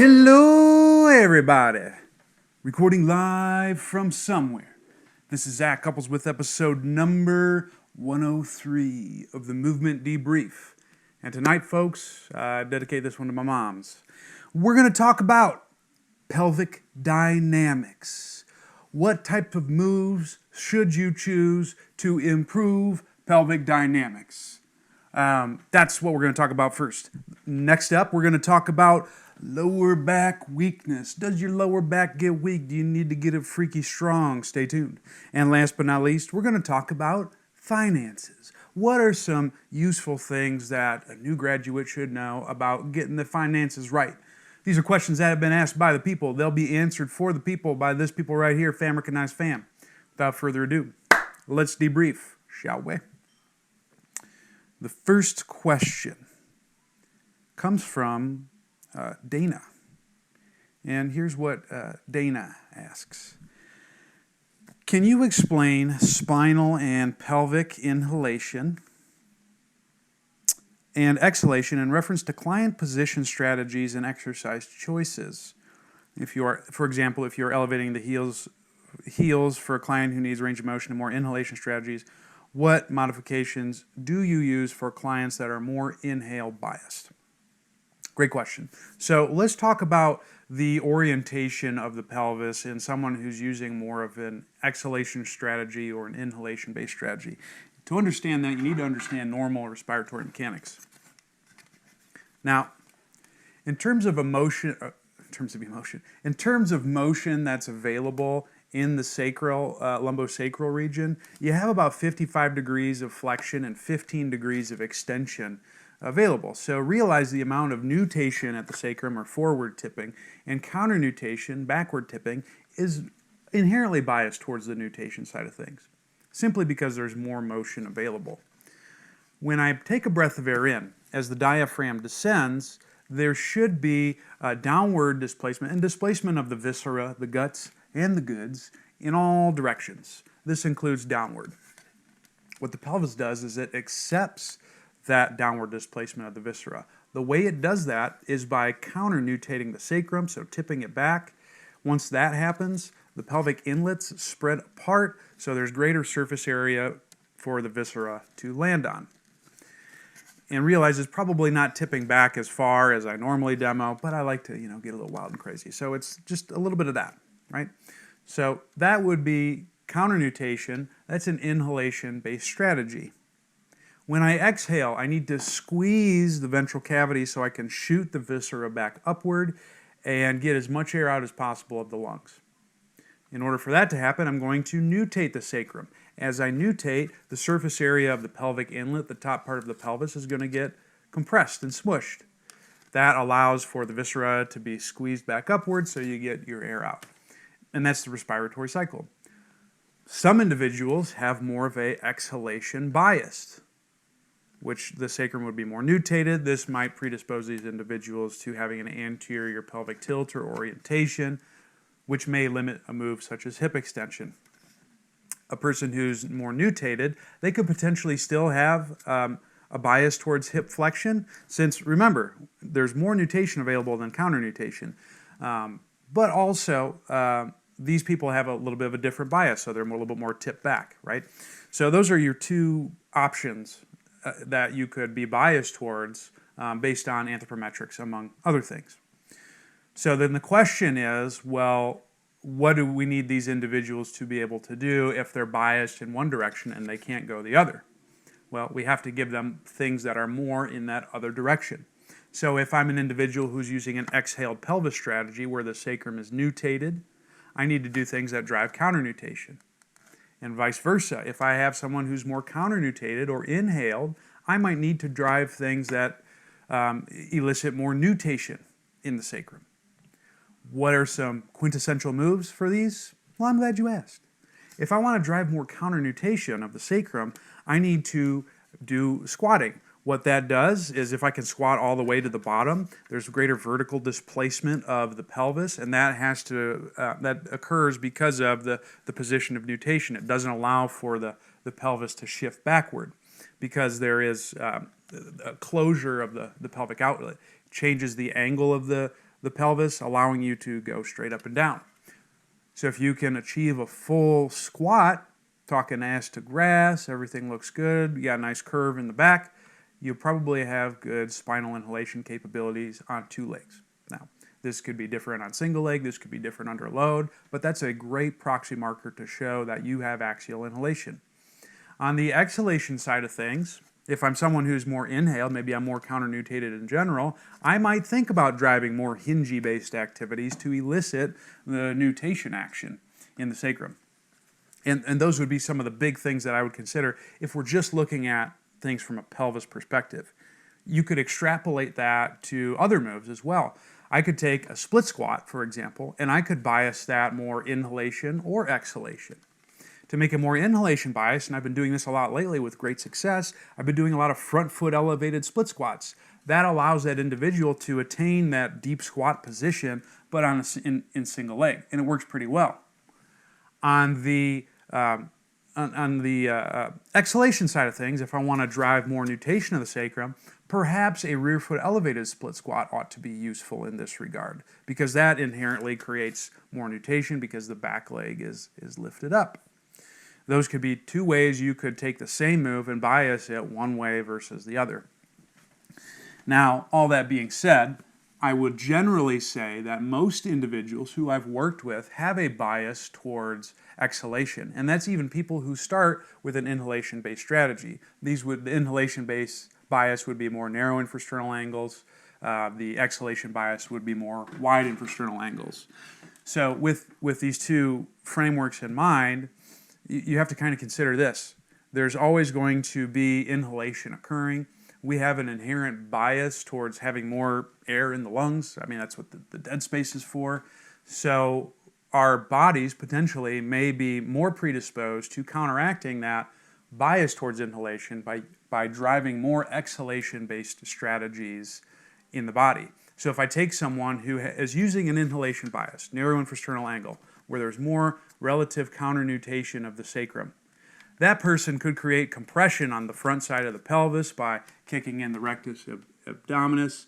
Hello, everybody. Recording live from somewhere. This is Zach Couples with episode number 103 of the Movement Debrief. And tonight, folks, I dedicate this one to my moms. We're going to talk about pelvic dynamics. What type of moves should you choose to improve pelvic dynamics? That's what we're going to talk about first. Next up, we're going to talk about lower back weakness. Does your lower back get weak? Do you need to get it freaky strong? Stay tuned. And last but not least, we're going to talk about finances. What are some useful things that a new graduate should know about getting the finances right? These are questions that have been asked by the people. They'll be answered for the people by this people right here, Fam Recognized Fam. Without further ado, let's debrief, shall we? The first question comes from Dana. And here's what Dana asks. Can you explain spinal and pelvic inhalation and exhalation in reference to client position strategies and exercise choices? If you are, for example, if you're elevating the heels for a client who needs range of motion and more inhalation strategies, what modifications do you use for clients that are more inhale biased? Great question. So let's talk about the orientation of the pelvis in someone who's using more of an exhalation strategy or an inhalation-based strategy. To understand that, you need to understand normal respiratory mechanics. Now, in terms of motion that's available in the sacral, lumbosacral region, you have about 55 degrees of flexion and 15 degrees of extension available. So realize the amount of nutation at the sacrum or forward tipping and counter nutation, backward tipping, is inherently biased towards the nutation side of things, simply because there's more motion available. When I take a breath of air in, as the diaphragm descends, there should be downward displacement and displacement of the viscera, the guts, and the goods in all directions. This includes downward. What the pelvis does is it accepts that downward displacement of the viscera. The way it does that is by counter-nutating the sacrum, so tipping it back. Once that happens, the pelvic inlets spread apart, so there's greater surface area for the viscera to land on. And realize it's probably not tipping back as far as I normally demo, but I like to, get a little wild and crazy. So it's just a little bit of that, right? So that would be counter-nutation. That's an inhalation-based strategy. When I exhale, I need to squeeze the ventral cavity so I can shoot the viscera back upward and get as much air out as possible of the lungs. In order for that to happen, I'm going to nutate the sacrum. As I nutate, the surface area of the pelvic inlet, the top part of the pelvis, is going to get compressed and smushed. That allows for the viscera to be squeezed back upward so you get your air out. And that's the respiratory cycle. Some individuals have more of an exhalation bias, which the sacrum would be more nutated. This might predispose these individuals to having an anterior pelvic tilt or orientation, which may limit a move such as hip extension. A person who's more nutated, they could potentially still have a bias towards hip flexion, since, remember, there's more nutation available than counter-nutation. But also, these people have a little bit of a different bias, so they're a little bit more tipped back, right? So those are your two options that you could be biased towards based on anthropometrics, among other things. So then the question is, well, what do we need these individuals to be able to do if they're biased in one direction and they can't go the other? Well, we have to give them things that are more in that other direction. So if I'm an individual who's using an exhaled pelvis strategy where the sacrum is nutated, I need to do things that drive counter-nutation. And vice versa. If I have someone who's more counter-nutated or inhaled, I might need to drive things that elicit more nutation in the sacrum. What are some quintessential moves for these? Well, I'm glad you asked. If I want to drive more counter-nutation of the sacrum, I need to do squatting. What that does is if I can squat all the way to the bottom, there's greater vertical displacement of the pelvis, and that occurs because of the position of nutation. It doesn't allow for the pelvis to shift backward because there is a closure of the pelvic outlet. It changes the angle of the the pelvis, allowing you to go straight up and down. So if you can achieve a full squat, talking ass to grass, everything looks good, you got a nice curve in the back, you probably have good spinal inhalation capabilities on 2 legs. Now, this could be different on single leg, this could be different under load, but that's a great proxy marker to show that you have axial inhalation. On the exhalation side of things, if I'm someone who's more inhaled, maybe I'm more counter-nutated in general, I might think about driving more hinge-based activities to elicit the nutation action in the sacrum. And those would be some of the big things that I would consider if we're just looking at things from a pelvis perspective. You could extrapolate that to other moves as well. I could take a split squat, for example, and I could bias that more inhalation or exhalation. To make it more inhalation bias, and I've been doing this a lot lately with great success, I've been doing a lot of front foot elevated split squats. That allows that individual to attain that deep squat position, but in single leg, and it works pretty well. On the exhalation side of things, if I want to drive more nutation of the sacrum, perhaps a rear foot elevated split squat ought to be useful in this regard, because that inherently creates more nutation because the back leg is lifted up. Those could be 2 ways you could take the same move and bias it one way versus the other. Now, all that being said, I would generally say that most individuals who I've worked with have a bias towards exhalation, and that's even people who start with an inhalation-based strategy. The inhalation-based bias would be more narrow infrasternal angles. The exhalation bias would be more wide infrasternal angles. So with these 2 frameworks in mind, you have to kind of consider this. There's always going to be inhalation occurring. We have an inherent bias towards having more air in the lungs. I mean, that's what the dead space is for. So our bodies potentially may be more predisposed to counteracting that bias towards inhalation by driving more exhalation-based strategies in the body. So if I take someone who is using an inhalation bias, narrow infrasternal angle, where there's more relative counter-nutation of the sacrum, that person could create compression on the front side of the pelvis by kicking in the rectus abdominis.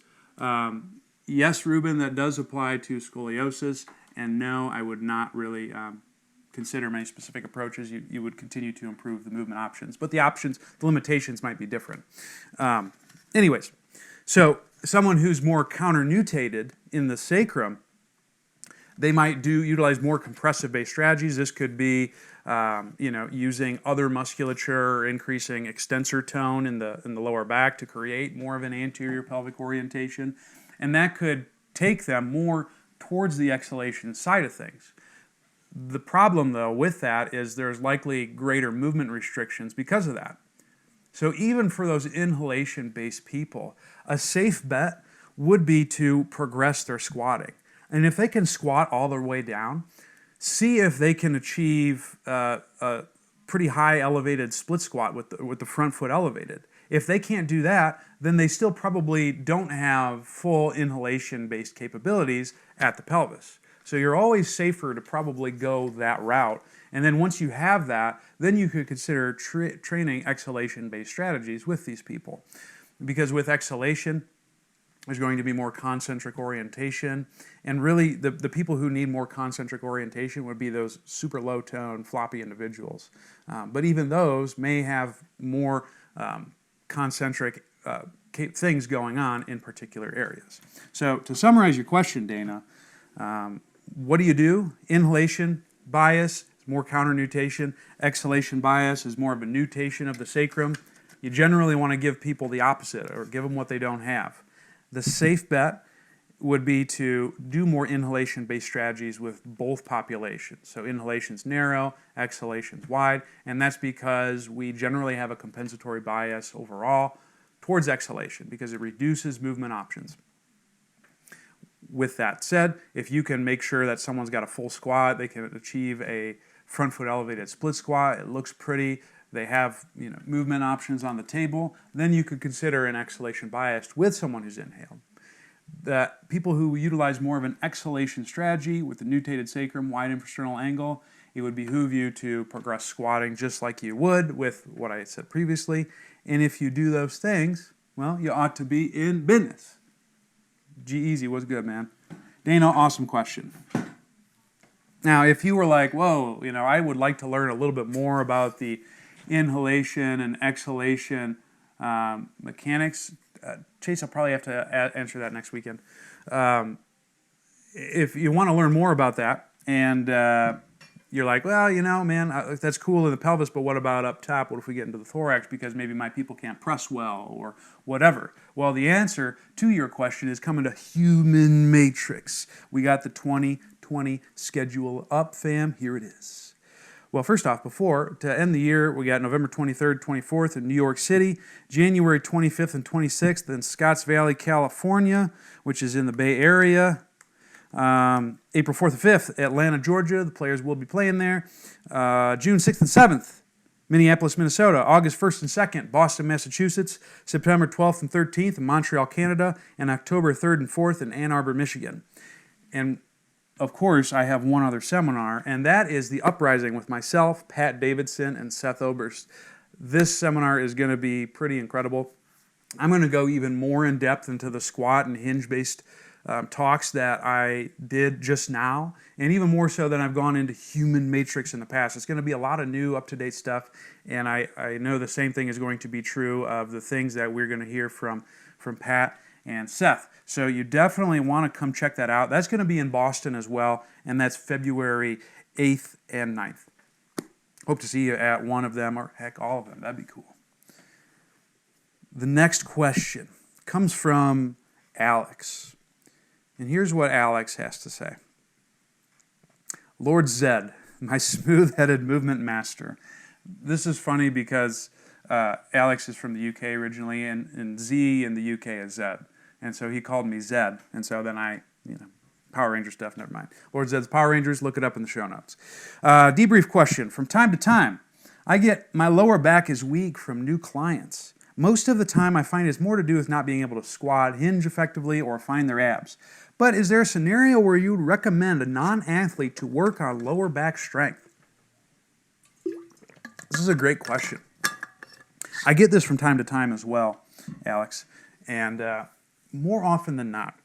Yes, Ruben, that does apply to scoliosis, and no, I would not really consider many specific approaches. You would continue to improve the movement options, but the limitations might be different. Anyways, so someone who's more counter-nutated in the sacrum, they might utilize more compressive-based strategies. This could be, using other musculature or increasing extensor tone in the lower back to create more of an anterior pelvic orientation, and that could take them more towards the exhalation side of things. The problem, though, with that is there's likely greater movement restrictions because of that. So even for those inhalation-based people, a safe bet would be to progress their squatting. And if they can squat all the way down, see if they can achieve a pretty high elevated split squat with the front foot elevated. If they can't do that, then they still probably don't have full inhalation-based capabilities at the pelvis. So you're always safer to probably go that route. And then once you have that, then you could consider training exhalation-based strategies with these people. Because with exhalation, there's going to be more concentric orientation. And really, the people who need more concentric orientation would be those super low-tone, floppy individuals. But even those may have more concentric things going on in particular areas. So to summarize your question, Dana, what do? Inhalation bias is more counter-nutation. Exhalation bias is more of a nutation of the sacrum. You generally want to give people the opposite, or give them what they don't have. The safe bet would be to do more inhalation-based strategies with both populations. So inhalation's narrow, exhalation's wide, and that's because we generally have a compensatory bias overall towards exhalation because it reduces movement options. With that said, if you can make sure that someone's got a full squat, they can achieve a front foot elevated split squat, it looks pretty, they have movement options on the table, then you could consider an exhalation bias with someone who's inhaled. That people who utilize more of an exhalation strategy with the nutated sacrum, wide infrasternal angle, it would behoove you to progress squatting just like you would with what I said previously. And if you do those things, well, you ought to be in business. G-Easy, what's good, man? Dana, awesome question. Now, if you were like, whoa, I would like to learn a little bit more about the inhalation and exhalation mechanics, Chase, I'll probably have to answer that next weekend. If you want to learn more about that, and you're like, well, man, that's cool in the pelvis, but what about up top? What if we get into the thorax because maybe my people can't press well or whatever? Well, the answer to your question is coming to Human Matrix. We got the 2020 schedule up, fam. Here it is. Well, first off, to end the year, we got November 23rd, 24th in New York City, January 25th and 26th in Scotts Valley, California, which is in the Bay Area. April 4th and 5th, Atlanta, Georgia. The players will be playing there. June 6th and 7th, Minneapolis, Minnesota. August 1st and 2nd, Boston, Massachusetts. September 12th and 13th in Montreal, Canada. And October 3rd and 4th in Ann Arbor, Michigan. And of course, I have one other seminar, and that is the Uprising with myself, Pat Davidson, and Seth Oberst. This seminar is going to be pretty incredible. I'm going to go even more in depth into the squat and hinge-based talks that I did just now, and even more so than I've gone into Human Matrix in the past. It's going to be a lot of new, up-to-date stuff, and I know the same thing is going to be true of the things that we're going to hear from Pat and Seth. So you definitely want to come check that out. That's going to be in Boston as well, and that's February 8th and 9th. Hope to see you at one of them, or heck, all of them. That'd be cool. The next question comes from Alex. And here's what Alex has to say. Lord Zed, my smooth-headed movement master. This is funny because Alex is from the UK originally, and Z in the UK is Zed. And so he called me Zed. And so then Power Ranger stuff, never mind. Lord Zed's Power Rangers, look it up in the show notes. Debrief question. From time to time, I get my lower back is weak from new clients. Most of the time, I find it's more to do with not being able to squat, hinge effectively, or find their abs. But is there a scenario where you would recommend a non-athlete to work on lower back strength? This is a great question. I get this from time to time as well, Alex, and more often than not,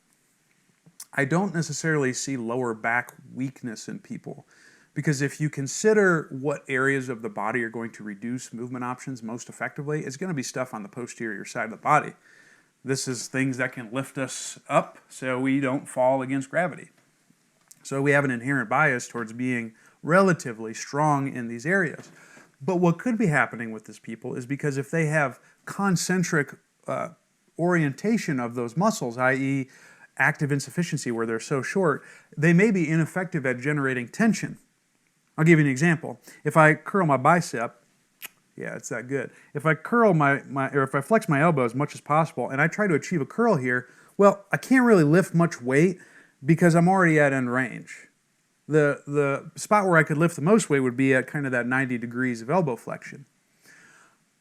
I don't necessarily see lower back weakness in people, because if you consider what areas of the body are going to reduce movement options most effectively, it's going to be stuff on the posterior side of the body. This is things that can lift us up so we don't fall against gravity. So we have an inherent bias towards being relatively strong in these areas. But what could be happening with these people is because if they have concentric orientation of those muscles, i.e. active insufficiency where they're so short, they may be ineffective at generating tension. I'll give you an example. If I curl my bicep, yeah, it's that good. If I curl or if I flex my elbow as much as possible and I try to achieve a curl here, well, I can't really lift much weight because I'm already at end range. The spot where I could lift the most weight would be at kind of that 90 degrees of elbow flexion.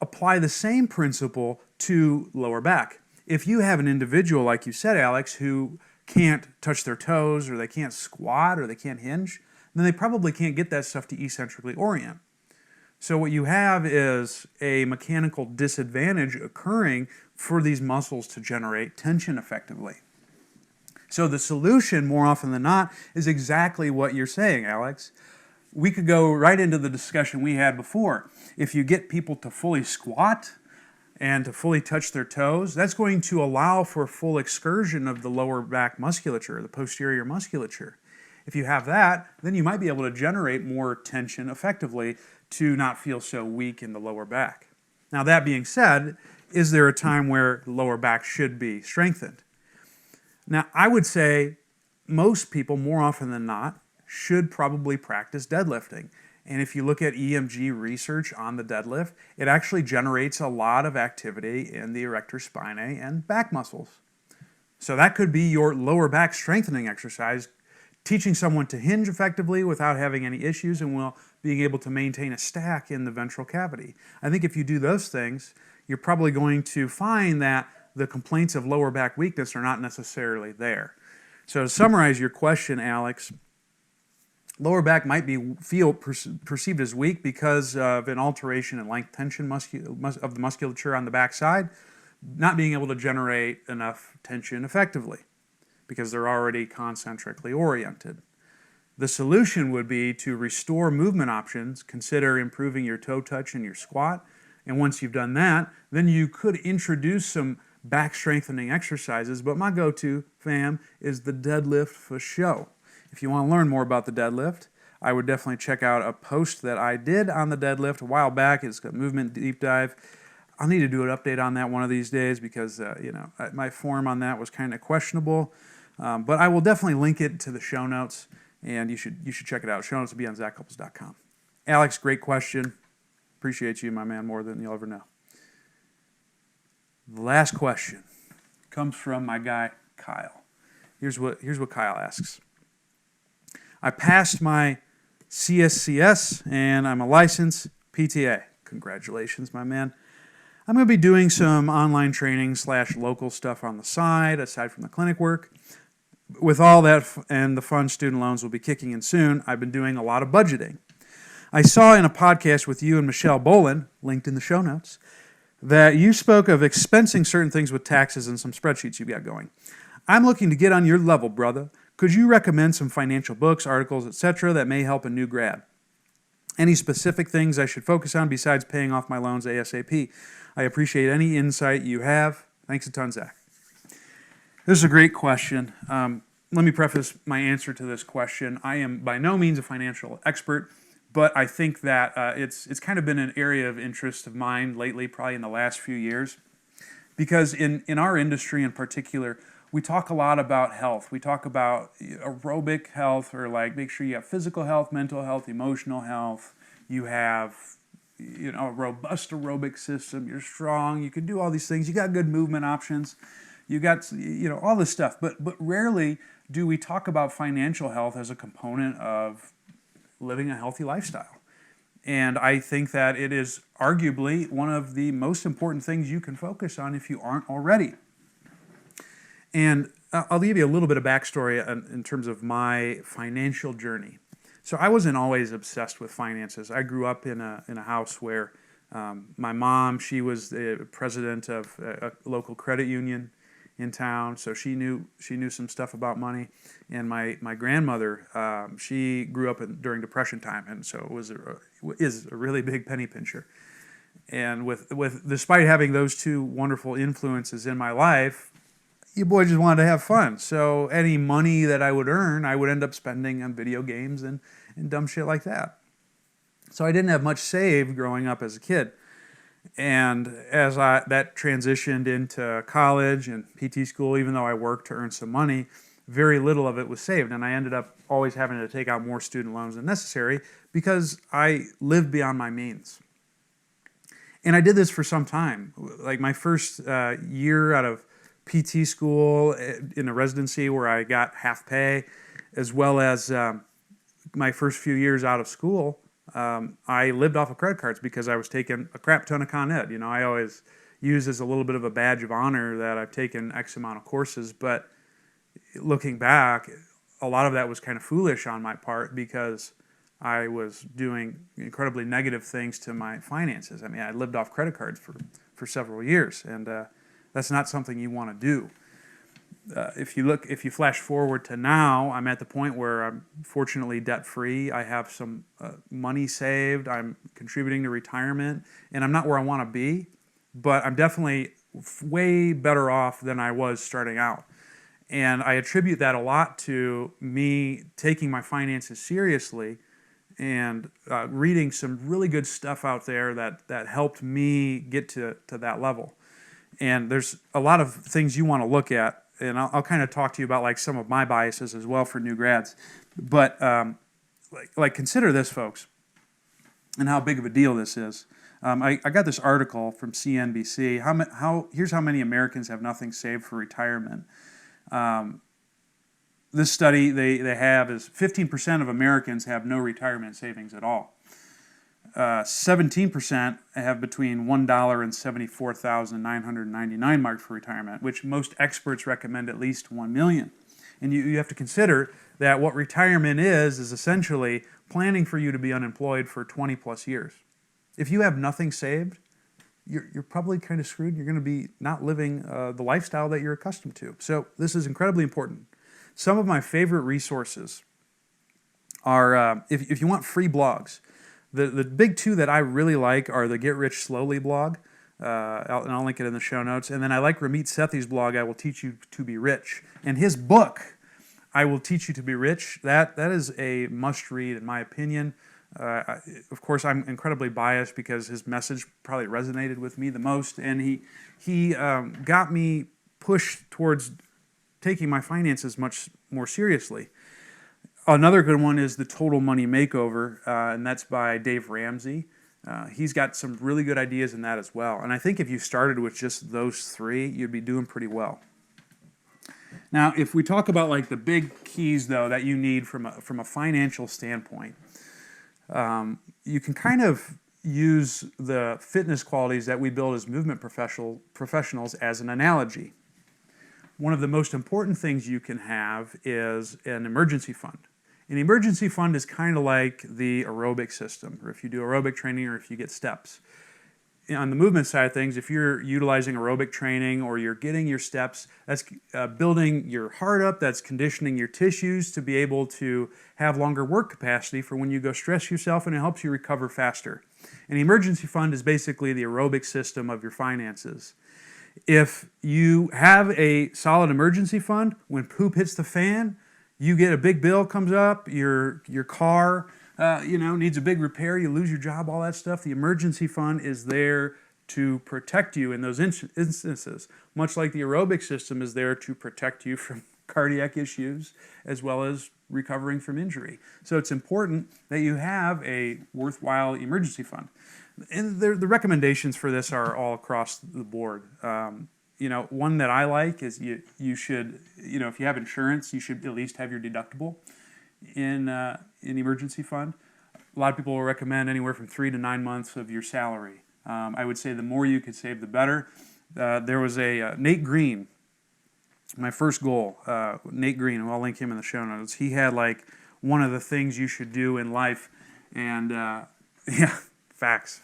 Apply the same principle to lower back. If you have an individual, like you said, Alex, who can't touch their toes, or they can't squat, or they can't hinge, then they probably can't get that stuff to eccentrically orient. So what you have is a mechanical disadvantage occurring for these muscles to generate tension effectively. So the solution, more often than not, is exactly what you're saying, Alex. We could go right into the discussion we had before. If you get people to fully squat and to fully touch their toes, that's going to allow for full excursion of the lower back musculature, the posterior musculature. If you have that, then you might be able to generate more tension effectively to not feel so weak in the lower back. Now, that being said, is there a time where the lower back should be strengthened? Now, I would say most people, more often than not, should probably practice deadlifting. And if you look at EMG research on the deadlift, it actually generates a lot of activity in the erector spinae and back muscles. So that could be your lower back strengthening exercise, teaching someone to hinge effectively without having any issues and being able to maintain a stack in the ventral cavity. I think if you do those things, you're probably going to find that the complaints of lower back weakness are not necessarily there. So to summarize your question, Alex, lower back might be perceived as weak because of an alteration in length tension of the musculature on the back side, not being able to generate enough tension effectively. because they're already concentrically oriented. The solution would be to restore movement options, consider improving your toe touch in your squat, and once you've done that, then you could introduce some back strengthening exercises, but my go-to, fam, is the deadlift for show. If you want to learn more about the deadlift, I would definitely check out a post that I did on the deadlift a while back. It's a movement deep dive. I'll need to do an update on that one of these days because my form on that was kind of questionable. But I will definitely link it to the show notes, and you should check it out. Show notes will be on zachcouples.com. Alex, great question. Appreciate you, my man, more than you'll ever know. The last question comes from my guy, Kyle. Here's what Kyle asks. I passed my CSCS, and I'm a licensed PTA. Congratulations, my man. I'm going to be doing some online training / local stuff on the side, aside from the clinic work. With all that and the fun student loans will be kicking in soon, I've been doing a lot of budgeting. I saw in a podcast with you and Michelle Boland, linked in the show notes, that you spoke of expensing certain things with taxes and some spreadsheets you've got going. I'm looking to get on your level, brother. Could you recommend some financial books, articles, etc. that may help a new grad? Any specific things I should focus on besides paying off my loans ASAP? I appreciate any insight you have. Thanks a ton, Zach. This is a great question. Let me preface my answer to this question. I am by no means a financial expert, but I think that it's kind of been an area of interest of mine lately, probably in the last few years, because in our industry in particular, we talk a lot about health. We talk about aerobic health, or like make sure you have physical health, mental health, emotional health. You have a robust aerobic system. You're strong. You can do all these things. You got good movement options. You got all this stuff. But rarely do we talk about financial health as a component of living a healthy lifestyle. And I think that it is arguably one of the most important things you can focus on if you aren't already. And I'll give you a little bit of backstory in terms of my financial journey. So I wasn't always obsessed with finances. I grew up in a house where my mom, she was the president of a local credit union in town, so she knew some stuff about money. And my grandmother, she grew up during Depression time, and so is a really big penny pincher. And with despite having those two wonderful influences in my life, you boy just wanted to have fun. So any money that I would earn, I would end up spending on video games and dumb shit like that. So I didn't have much saved growing up as a kid. And as that transitioned into college and PT school, even though I worked to earn some money, very little of it was saved. And I ended up always having to take out more student loans than necessary because I lived beyond my means. And I did this for some time. Like my first year out of PT school in a residency where I got half pay, as well as my first few years out of school, I lived off of credit cards because I was taking a crap ton of Con Ed. I always use as a little bit of a badge of honor that I've taken X amount of courses, but looking back, a lot of that was kind of foolish on my part because I was doing incredibly negative things to my finances. I mean, I lived off credit cards for several years, and that's not something you want to do. If you flash forward to now, I'm at the point where I'm fortunately debt-free. I have some money saved. I'm contributing to retirement, and I'm not where I want to be, but I'm definitely way better off than I was starting out. And I attribute that a lot to me taking my finances seriously and reading some really good stuff out there that helped me get to that level. And there's a lot of things you want to look at, and I'll kind of talk to you about like some of my biases as well for new grads. But consider this, folks, and how big of a deal this is. I got this article from CNBC. Here's how many Americans have nothing saved for retirement. This study they have is 15% of Americans have no retirement savings at all. 17% have between $1 and $74,999 mark for retirement, which most experts recommend at least $1 million. And you have to consider that what retirement is essentially planning for you to be unemployed for 20 plus years. If you have nothing saved, you're probably kind of screwed. You're going to be not living the lifestyle that you're accustomed to. So this is incredibly important. Some of my favorite resources are, if you want free blogs, the big two that I really like are the Get Rich Slowly blog, and I'll link it in the show notes. And then I like Ramit Sethi's blog, I Will Teach You to Be Rich. And his book, I Will Teach You to Be Rich, that is a must-read in my opinion. Of course, I'm incredibly biased because his message probably resonated with me the most, and he got me pushed towards taking my finances much more seriously. Another good one is The Total Money Makeover, and that's by Dave Ramsey. He's got some really good ideas in that as well. And I think if you started with just those three, you'd be doing pretty well. Now, if we talk about like the big keys, though, that you need from a financial standpoint, you can kind of use the fitness qualities that we build as movement professionals as an analogy. One of the most important things you can have is an emergency fund. An emergency fund is kind of like the aerobic system, or if you do aerobic training or if you get steps. On the movement side of things, if you're utilizing aerobic training or you're getting your steps, that's building your heart up, that's conditioning your tissues to be able to have longer work capacity for when you go stress yourself, and it helps you recover faster. An emergency fund is basically the aerobic system of your finances. If you have a solid emergency fund, when poop hits the fan, you get a big bill comes up, your car needs a big repair, you lose your job, all that stuff. The emergency fund is there to protect you in those instances, much like the aerobic system is there to protect you from cardiac issues as well as recovering from injury. So it's important that you have a worthwhile emergency fund. And the recommendations for this are all across the board. One that I like is you should, if you have insurance, you should at least have your deductible in an emergency fund. A lot of people will recommend anywhere from 3 to 9 months of your salary. I would say the more you could save, the better. There was a Nate Green, my first goal, Nate Green, and I'll link him in the show notes. He had like one of the things you should do in life, and facts.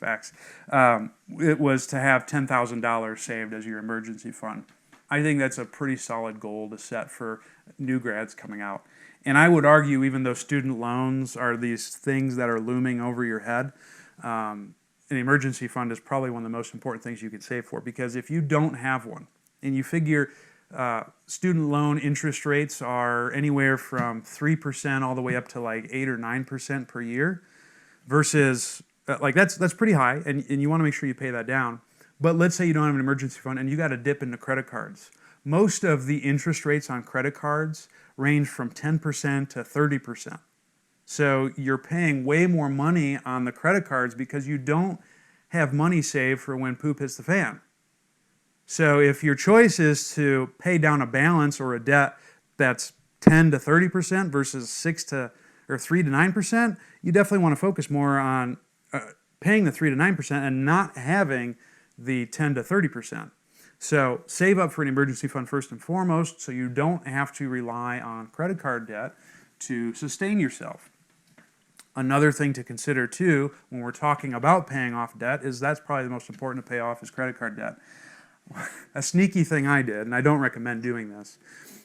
It was to have $10,000 saved as your emergency fund. I think that's a pretty solid goal to set for new grads coming out. And I would argue, even though student loans are these things that are looming over your head, an emergency fund is probably one of the most important things you could save for. Because if you don't have one, and you figure student loan interest rates are anywhere from 3% all the way up to like 8 or 9% per year, versus that's pretty high, and you want to make sure you pay that down. But let's say you don't have an emergency fund and you got to dip into credit cards. Most of the interest rates on credit cards range from 10% to 30%. So you're paying way more money on the credit cards because you don't have money saved for when poop hits the fan. So if your choice is to pay down a balance or a debt that's 10 to 30% versus 3 to 9%, you definitely want to focus more on paying the 3 to 9% and not having the 10 to 30%. So save up for an emergency fund first and foremost so you don't have to rely on credit card debt to sustain yourself. Another thing to consider too when we're talking about paying off debt is that's probably the most important to pay off is credit card debt. A sneaky thing I did, and I don't recommend doing this,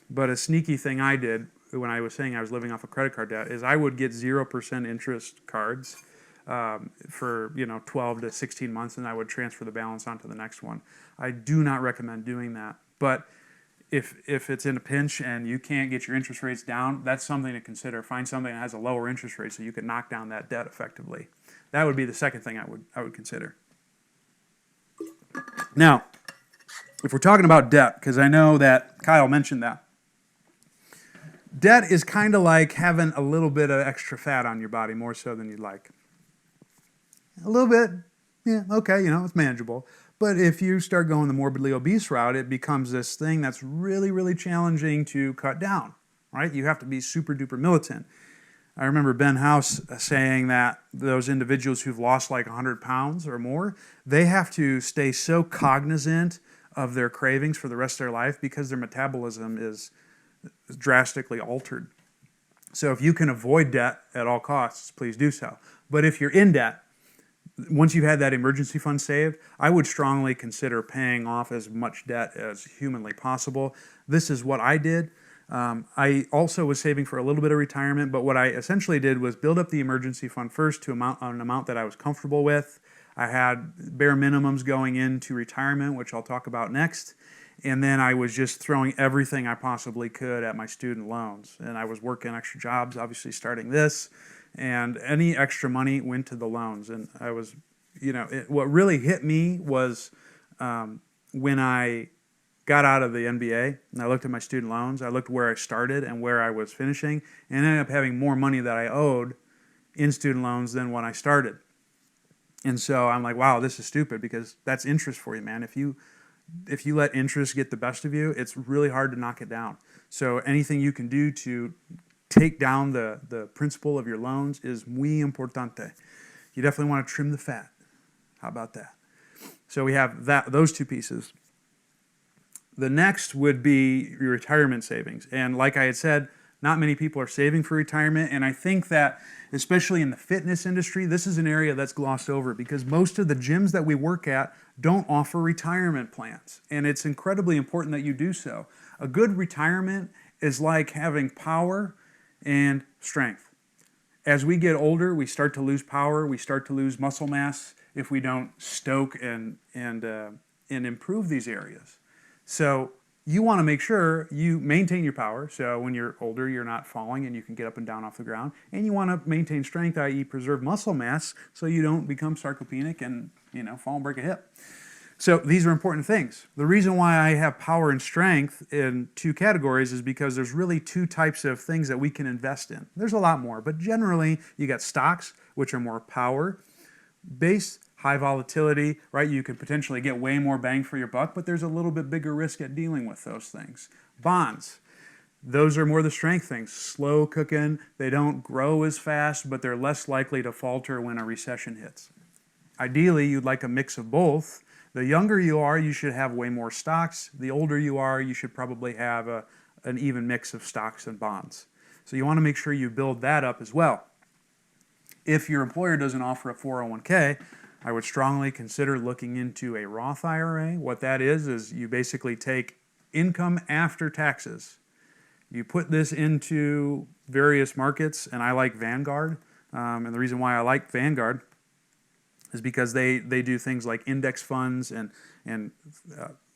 but a sneaky thing I did when I was saying I was living off of credit card debt is I would get 0% interest cards for 12 to 16 months, and I would transfer the balance onto the next one. I do not recommend doing that. But if it's in a pinch and you can't get your interest rates down, that's something to consider. Find something that has a lower interest rate so you can knock down that debt effectively. That would be the second thing I would consider. Now, if we're talking about debt, because I know that Kyle mentioned that, debt is kind of like having a little bit of extra fat on your body, more so than you'd like. A little bit, yeah, okay, it's manageable. But if you start going the morbidly obese route, it becomes this thing that's really, really challenging to cut down, right? You have to be super duper militant. I remember Ben House saying that those individuals who've lost like 100 pounds or more, they have to stay so cognizant of their cravings for the rest of their life because their metabolism is drastically altered. So if you can avoid debt at all costs, please do so. But if you're in debt, once you've had that emergency fund saved, I would strongly consider paying off as much debt as humanly possible. This is what I did. I also was saving for a little bit of retirement, but what I essentially did was build up the emergency fund first to an amount that I was comfortable with. I had bare minimums going into retirement, which I'll talk about next. And then I was just throwing everything I possibly could at my student loans. And I was working extra jobs, obviously starting this, and any extra money went to the loans. And I was, what really hit me was when I got out of the NBA and I looked at my student loans, I looked where I started and where I was finishing, and ended up having more money that I owed in student loans than when I started. And so I'm like, wow, this is stupid, because that's interest for you, man. If you let interest get the best of you, it's really hard to knock it down. So anything you can do to take down the principal of your loans is muy importante. You definitely want to trim the fat. How about that? So we have those two pieces. The next would be your retirement savings. And like I had said, not many people are saving for retirement, and I think that especially in the fitness industry, this is an area that's glossed over, because most of the gyms that we work at don't offer retirement plans, and it's incredibly important that you do so. A good retirement is like having power and strength. As we get older, we start to lose power, we start to lose muscle mass if we don't stoke and improve these areas. So you want to make sure you maintain your power, so when you're older, you're not falling and you can get up and down off the ground. And you want to maintain strength, i.e. preserve muscle mass, so you don't become sarcopenic and fall and break a hip. So these are important things. The reason why I have power and strength in two categories is because there's really two types of things that we can invest in. There's a lot more, but generally you got stocks, which are more power-based, high volatility, right? You could potentially get way more bang for your buck, but there's a little bit bigger risk at dealing with those things. Bonds, those are more the strength things. Slow cooking, they don't grow as fast, but they're less likely to falter when a recession hits. Ideally, you'd like a mix of both. The younger you are, you should have way more stocks. The older you are, you should probably have an even mix of stocks and bonds. So you want to make sure you build that up as well. If your employer doesn't offer a 401k, I would strongly consider looking into a Roth IRA. What that is you basically take income after taxes. You put this into various markets, and I like Vanguard. And the reason why I like Vanguard is because they do things like index funds and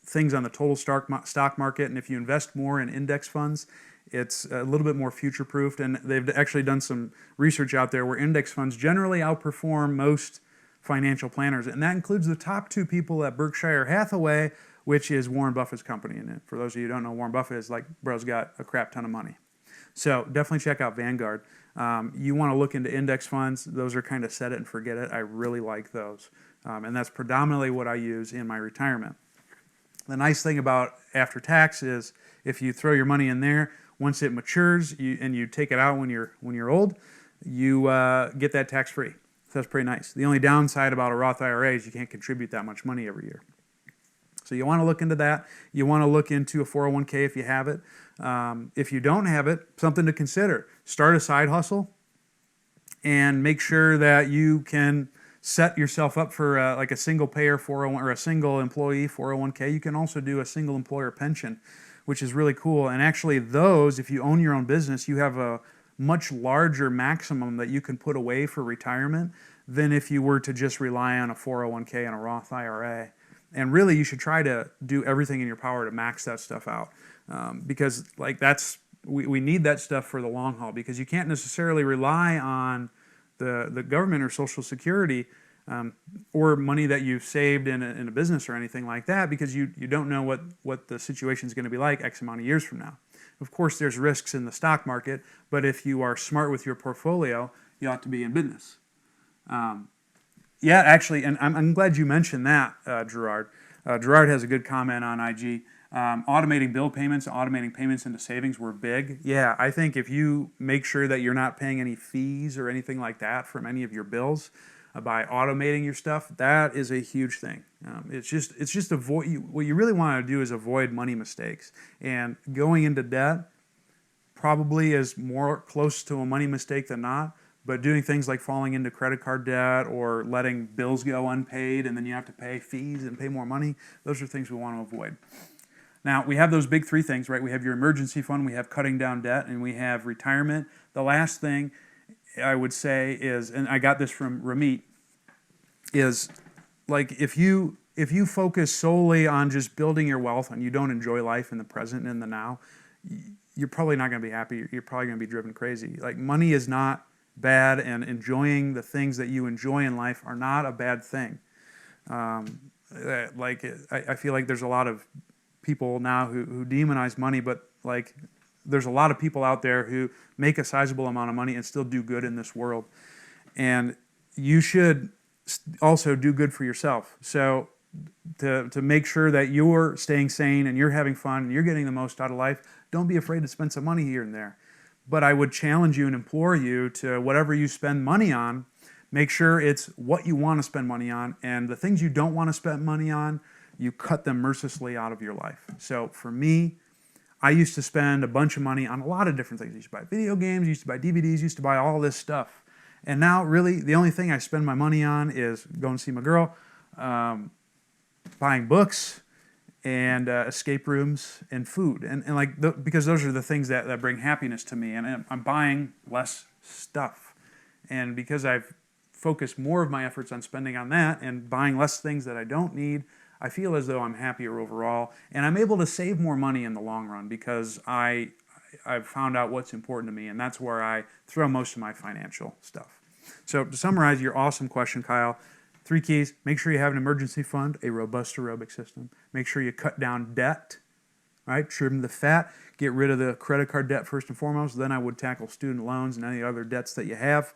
things on the total stock market. And if you invest more in index funds, it's a little bit more future-proofed. And they've actually done some research out there where index funds generally outperform most financial planners. And that includes the top two people at Berkshire Hathaway, which is Warren Buffett's company. And for those of you who don't know, Warren Buffett is like, bro's got a crap ton of money. So definitely check out Vanguard. You want to look into index funds. Those are kind of set it and forget it. I really like those. And that's predominantly what I use in my retirement. The nice thing about after tax is if you throw your money in there, once it matures and you take it out when you're old, you get that tax free. So that's pretty nice. The only downside about a Roth IRA is you can't contribute that much money every year. So you want to look into that. You want to look into a 401k if you have it. If you don't have it, something to consider. Start a side hustle and make sure that you can set yourself up for like a single payer 401 or a single employee 401k. You can also do a single employer pension, which is really cool. And actually those, if you own your own business, you have a much larger maximum that you can put away for retirement than if you were to just rely on a 401k and a Roth IRA. And really, you should try to do everything in your power to max that stuff out, because like we need that stuff for the long haul, because you can't necessarily rely on the government or Social Security or money that you've saved in a business or anything like that, because you don't know what the situation is going to be like X amount of years from now. Of course, there's risks in the stock market, but if you are smart with your portfolio, you ought to be in business. Yeah, actually, and I'm glad you mentioned that, Gerard. Gerard has a good comment on IG. Automating bill payments, automating payments into savings were big. Yeah, I think if you make sure that you're not paying any fees or anything like that from any of your bills by automating your stuff, that is a huge thing. It's just avoid. What you really want to do is avoid money mistakes. And going into debt probably is more close to a money mistake than not. But doing things like falling into credit card debt or letting bills go unpaid and then you have to pay fees and pay more money, those are things we want to avoid. Now, we have those big three things, right? We have your emergency fund, we have cutting down debt, and we have retirement. The last thing I would say is, and I got this from Ramit, is like if you focus solely on just building your wealth and you don't enjoy life in the present and in the now, you're probably not going to be happy. You're probably going to be driven crazy. Like, money is not bad, and enjoying the things that you enjoy in life are not a bad thing. I feel like there's a lot of people now who demonize money, but like there's a lot of people out there who make a sizable amount of money and still do good in this world. And you should also do good for yourself. So to make sure that you're staying sane and you're having fun and you're getting the most out of life, don't be afraid to spend some money here and there. But I would challenge you and implore you to, whatever you spend money on, make sure it's what you want to spend money on, and the things you don't want to spend money on, you cut them mercilessly out of your life. So for me, I used to spend a bunch of money on a lot of different things. I used to buy video games, used to buy DVDs, used to buy all this stuff. And now, really, the only thing I spend my money on is going to see my girl, buying books, and escape rooms, and food. Because those are the things that bring happiness to me. And I'm buying less stuff. And because I've focused more of my efforts on spending on that and buying less things that I don't need, I feel as though I'm happier overall. And I'm able to save more money in the long run because I've found out what's important to me, and that's where I throw most of my financial stuff. So to summarize your awesome question, Kyle, 3 keys: make sure you have an emergency fund, a robust aerobic system. Make sure you cut down debt, right? Trim the fat, get rid of the credit card debt first and foremost. Then I would tackle student loans and any other debts that you have.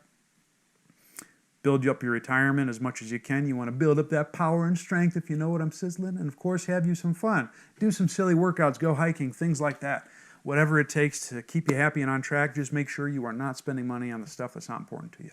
Build you up your retirement as much as you can. You want to build up that power and strength, if you know what I'm sizzling. And of course, have you some fun. Do some silly workouts, go hiking, things like that. Whatever it takes to keep you happy and on track, just make sure you are not spending money on the stuff that's not important to you.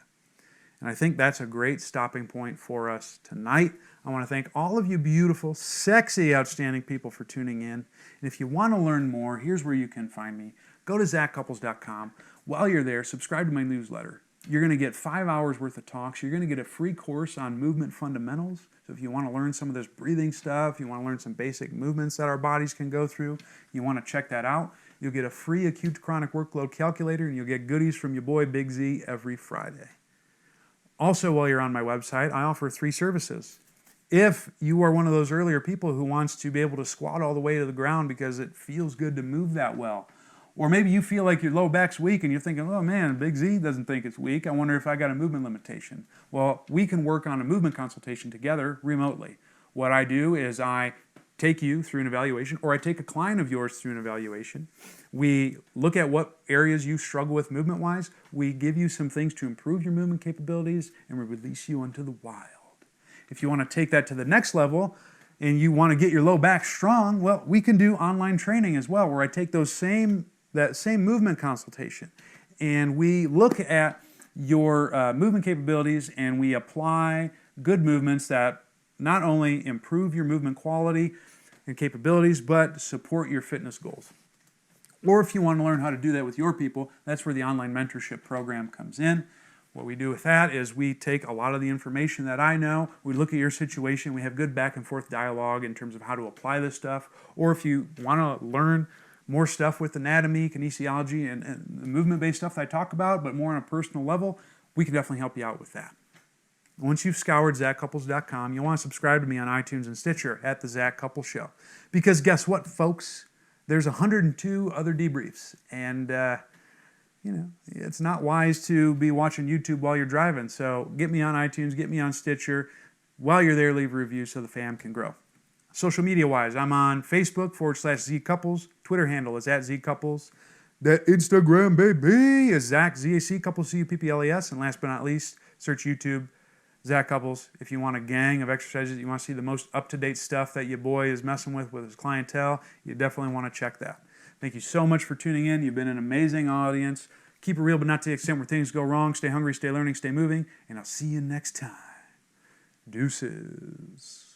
And I think that's a great stopping point for us tonight. I want to thank all of you beautiful, sexy, outstanding people for tuning in. And if you want to learn more, here's where you can find me. Go to zachcouples.com. While you're there, subscribe to my newsletter. You're going to get 5 hours worth of talks. You're going to get a free course on movement fundamentals. So if you want to learn some of this breathing stuff, you want to learn some basic movements that our bodies can go through, you want to check that out, you'll get a free acute to chronic workload calculator, and you'll get goodies from your boy Big Z every Friday. Also, while you're on my website, I offer 3 services. If you are one of those earlier people who wants to be able to squat all the way to the ground because it feels good to move that well, or maybe you feel like your low back's weak and you're thinking, oh man, Big Z doesn't think it's weak. I wonder if I got a movement limitation. Well, we can work on a movement consultation together remotely. What I do is I take you through an evaluation, or I take a client of yours through an evaluation. We look at what areas you struggle with movement-wise. We give you some things to improve your movement capabilities, and we release you into the wild. If you want to take that to the next level, and you want to get your low back strong, well, we can do online training as well, where I take that same movement consultation, and we look at your movement capabilities, and we apply good movements that not only improve your movement quality and capabilities, but support your fitness goals. Or if you want to learn how to do that with your people, that's where the online mentorship program comes in. What we do with that is we take a lot of the information that I know, we look at your situation, we have good back and forth dialogue in terms of how to apply this stuff. Or if you want to learn more stuff with anatomy, kinesiology, and the movement-based stuff that I talk about, but more on a personal level, we can definitely help you out with that. Once you've scoured ZachCouples.com, you'll want to subscribe to me on iTunes and Stitcher at The Zach Couples Show. Because guess what, folks? There's 102 other debriefs. And, it's not wise to be watching YouTube while you're driving. So get me on iTunes, get me on Stitcher. While you're there, leave a review so the fam can grow. Social media-wise, I'm on Facebook /ZCouples. Twitter handle is @ZCouples. That Instagram, baby, is Zach, Z-A-C, Couples, C-U-P-P-L-E-S. And last but not least, search YouTube, Zach Couples. If you want a gang of exercises, you want to see the most up-to-date stuff that your boy is messing with his clientele, you definitely want to check that. Thank you so much for tuning in. You've been an amazing audience. Keep it real, but not to the extent where things go wrong. Stay hungry, stay learning, stay moving, and I'll see you next time. Deuces.